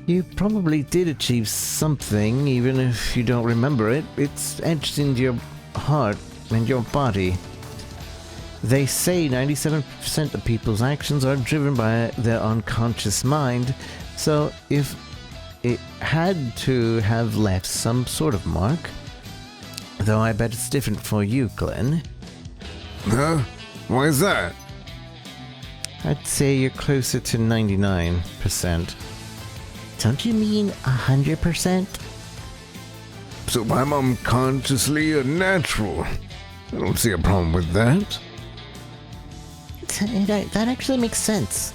You probably did achieve something, even if you don't remember it. It's etched into your heart and your body. They say 97% of people's actions are driven by their unconscious mind, so if it had to have left some sort of mark, though I bet it's different for you, Glenn. Huh? Why is that? I'd say you're closer to 99%. Don't you mean 100%? So I'm unconsciously a natural. I don't see a problem with that. That actually makes sense.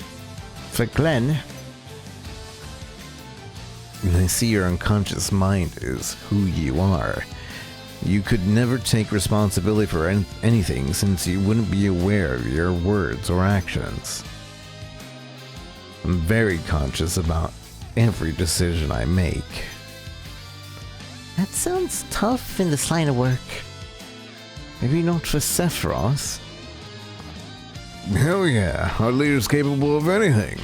For Glenn, I see your unconscious mind is who you are. You could never take responsibility for anything since you wouldn't be aware of your words or actions. I'm very conscious about every decision I make. That sounds tough in this line of work. Maybe not for Sephiroth. Hell yeah, our leader's capable of anything.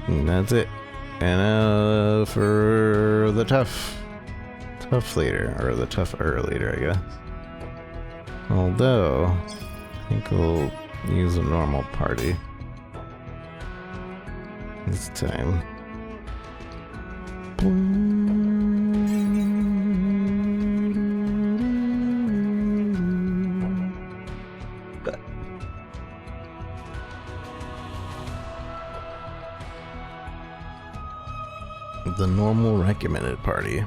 And that's it. And for the tough leader, or the tougher leader, I guess. Although, I think we'll use a normal party this time. The normal recommended party.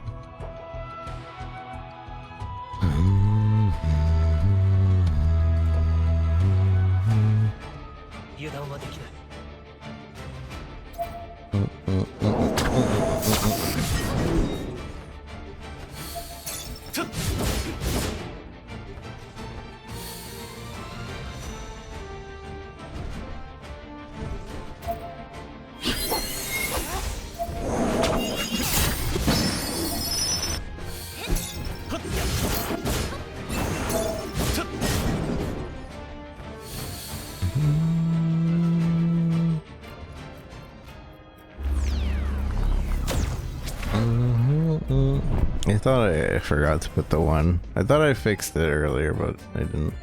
I thought I forgot to put the one. I thought I fixed it earlier, but I didn't.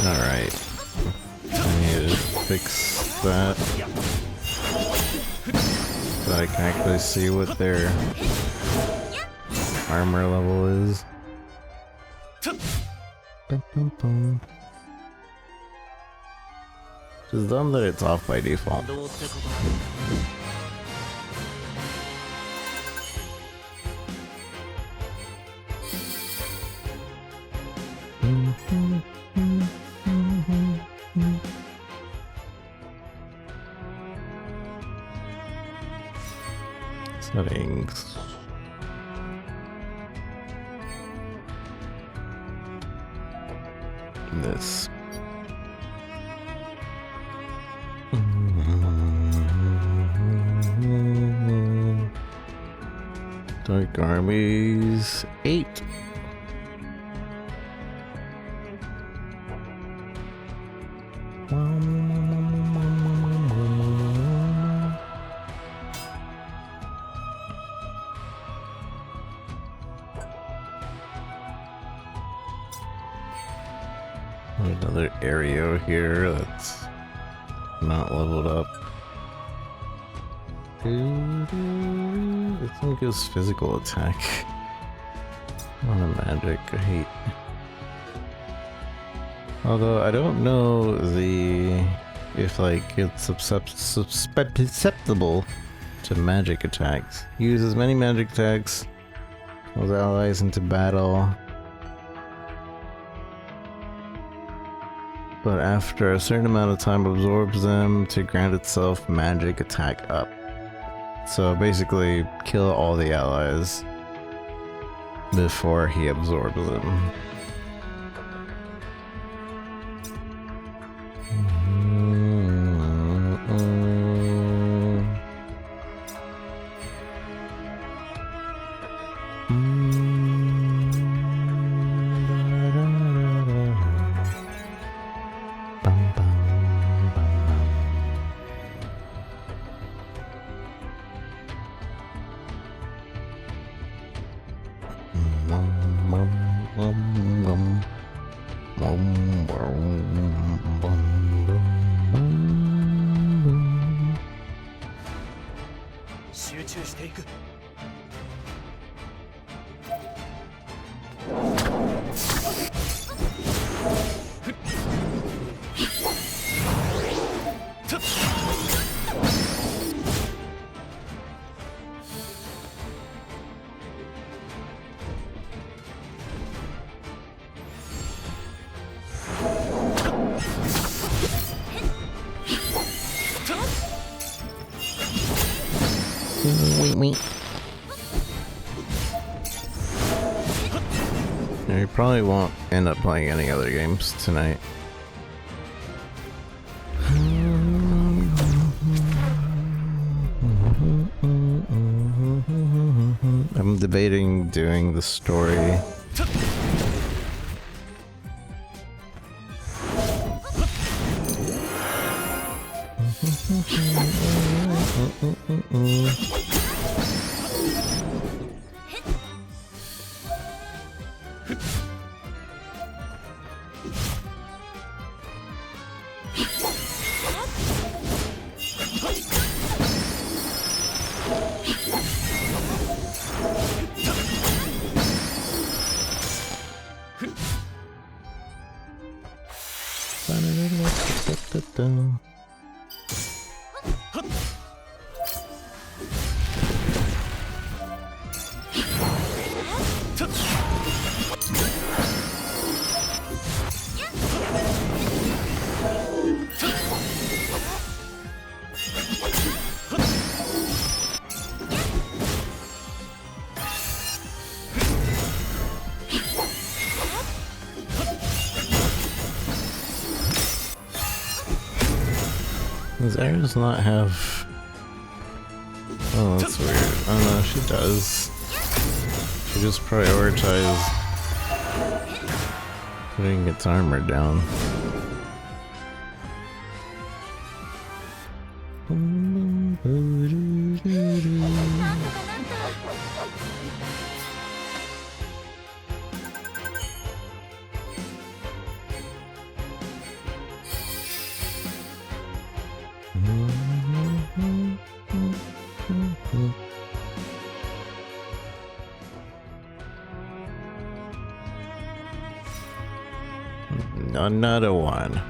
Alright. I need to fix that. So I can actually see what their armor level is. Just dumb that it's off by default. Settings. This. Dark Armies 8. Another Aereo here that's not leveled up. This one gives physical attack. Not a magic, I hate. Although I don't know if like it's susceptible to magic attacks. Use as many magic attacks, calls allies into battle. But after a certain amount of time absorbs them to grant itself magic attack up. So basically kill all the allies before he absorbs them. Wait. Yeah, you probably won't end up playing any other games tonight. I'm debating doing the story. Does Air does not have... Oh, that's weird. Oh no, she does. She just prioritized putting its armor down. Another one.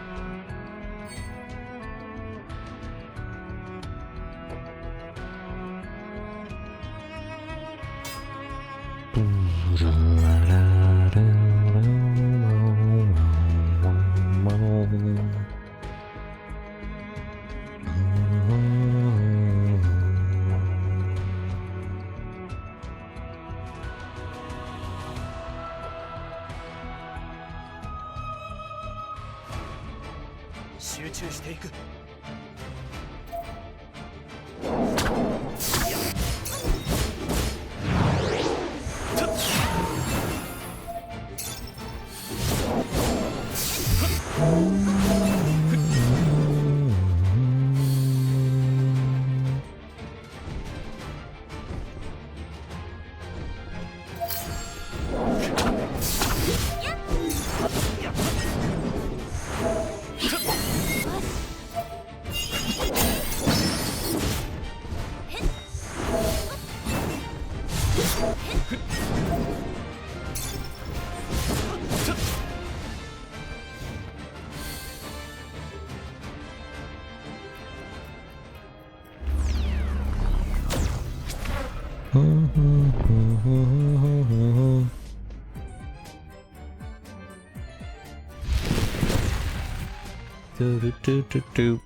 Do do do do do.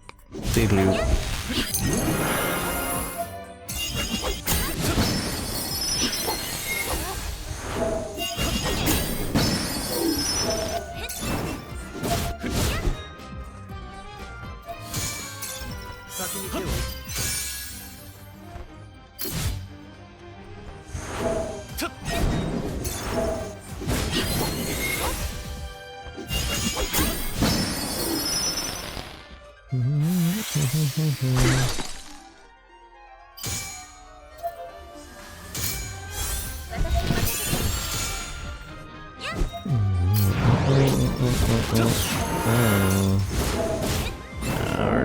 Diddle.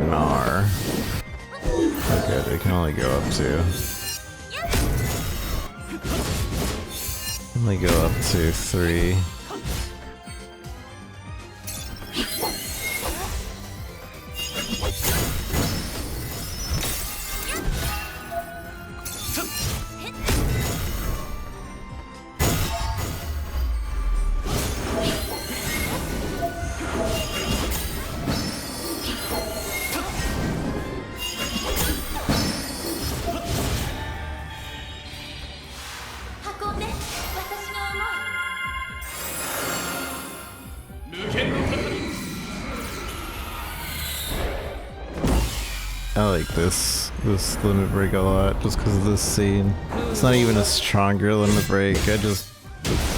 Nar. Okay, they can only go up to. Only go up to 3. I like this limit break a lot just because of this scene. It's not even a stronger limit break, I just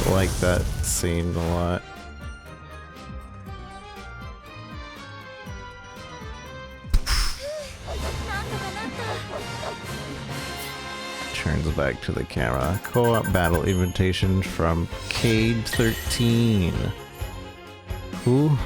like that scene a lot. Turns back to the camera. Co-op battle invitation from Cade 13. Who?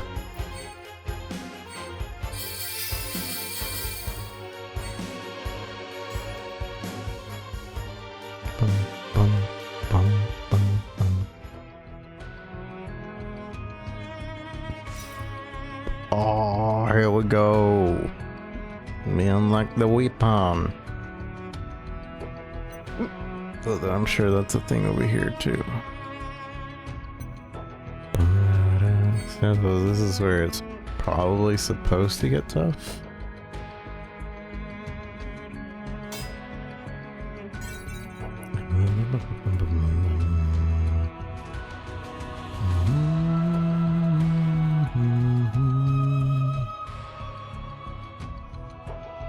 Oh, here we go. We unlock the weapon. Although I'm sure that's a thing over here too. So this is where it's probably supposed to get tough.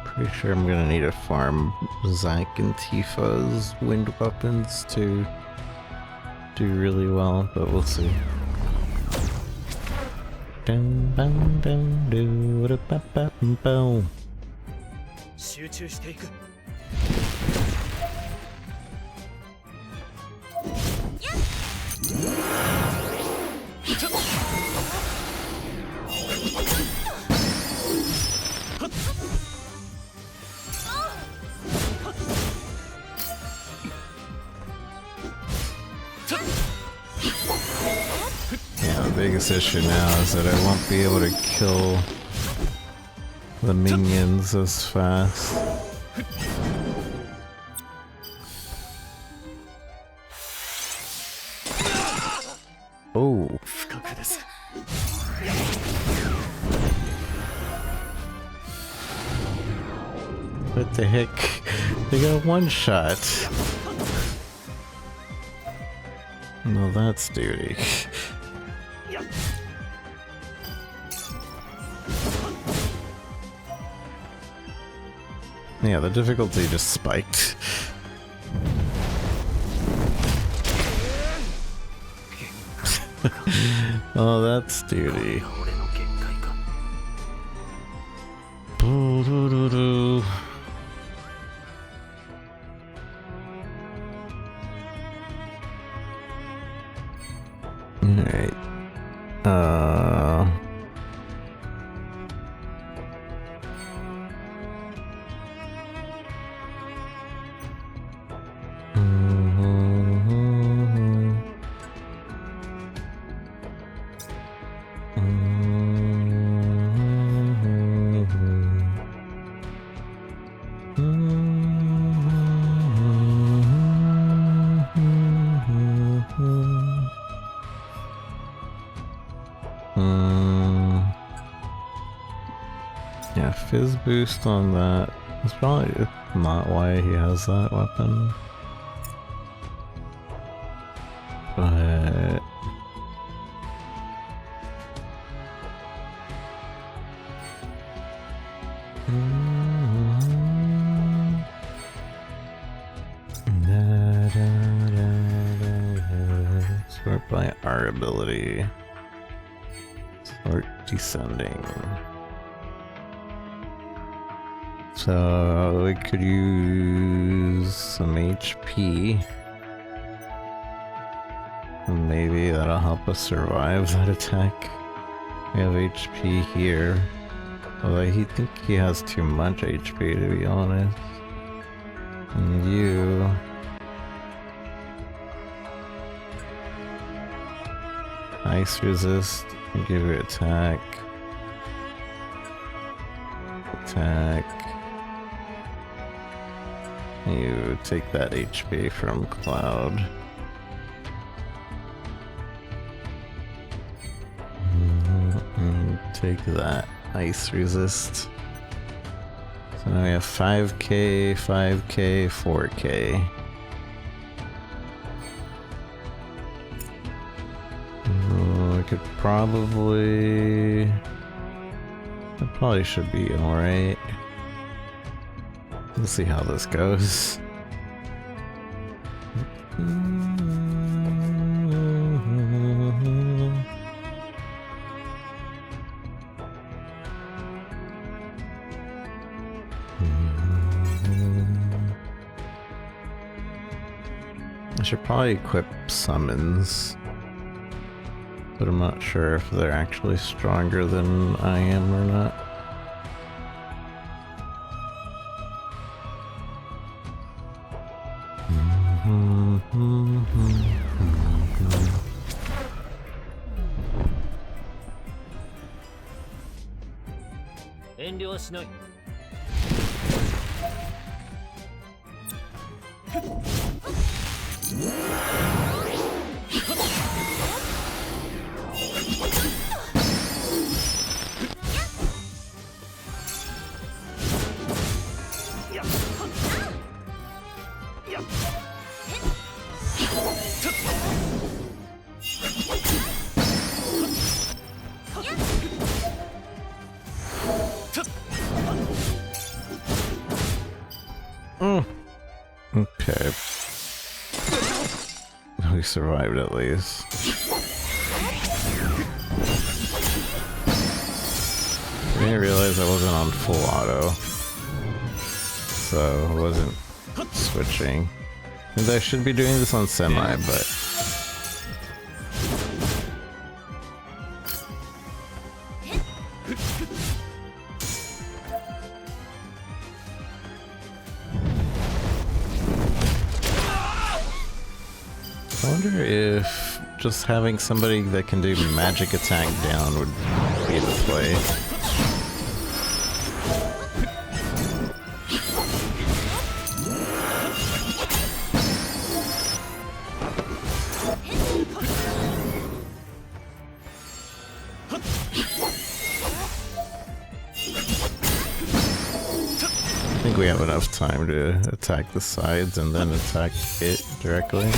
Pretty sure I'm gonna need to farm Zack and Tifa's wind weapons to do really well, but we'll see. Dun, dun, dun, do, da, ba, ba, boom. The biggest issue now is that I won't be able to kill the minions as fast. Oh. What the heck? They got one shot. No, that's duty. Yeah, the difficulty just spiked. Oh, that's duty. Alright. fizz boost on that. That's probably not why he has that weapon. But... Sort by our ability. Sort descending. So we could use some HP. And maybe that'll help us survive that attack. We have HP here. Although I think he has too much HP, to be honest. And you... Ice resist, give you attack. Attack. You take that HP from Cloud. And take that ice resist. So now we have 5k, 5k, 4k. I could probably... That probably should be alright. We'll see how this goes. I should probably equip summons. But I'm not sure if they're actually stronger than I am or not. Okay. We survived at least. I didn't realize I wasn't on full auto. So I wasn't switching. And I should be doing this on semi, but... I wonder if just having somebody that can do magic attack down would be the play. I think we have enough time to attack the sides and then attack it directly.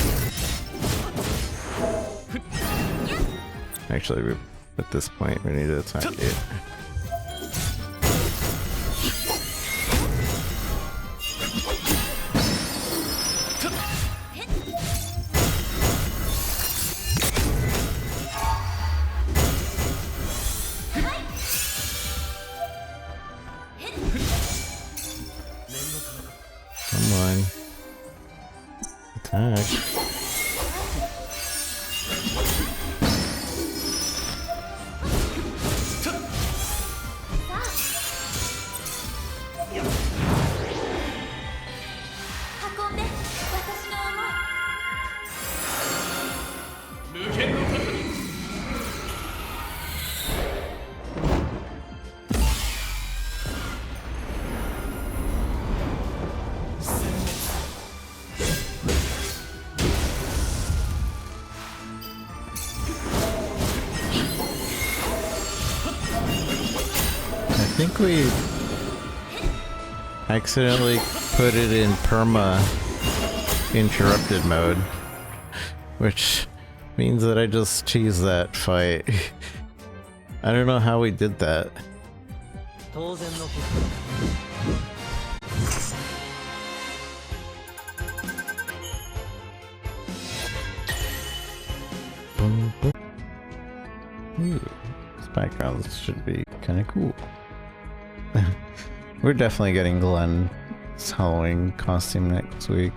Actually, at this point, we need to attack it. Come on. Attack. I think we accidentally put it in perma interrupted mode, which means that I just cheesed that fight. I don't know how we did that. Boom, boom. Ooh, this background should be kind of cool. We're definitely getting Glenn's Halloween costume next week.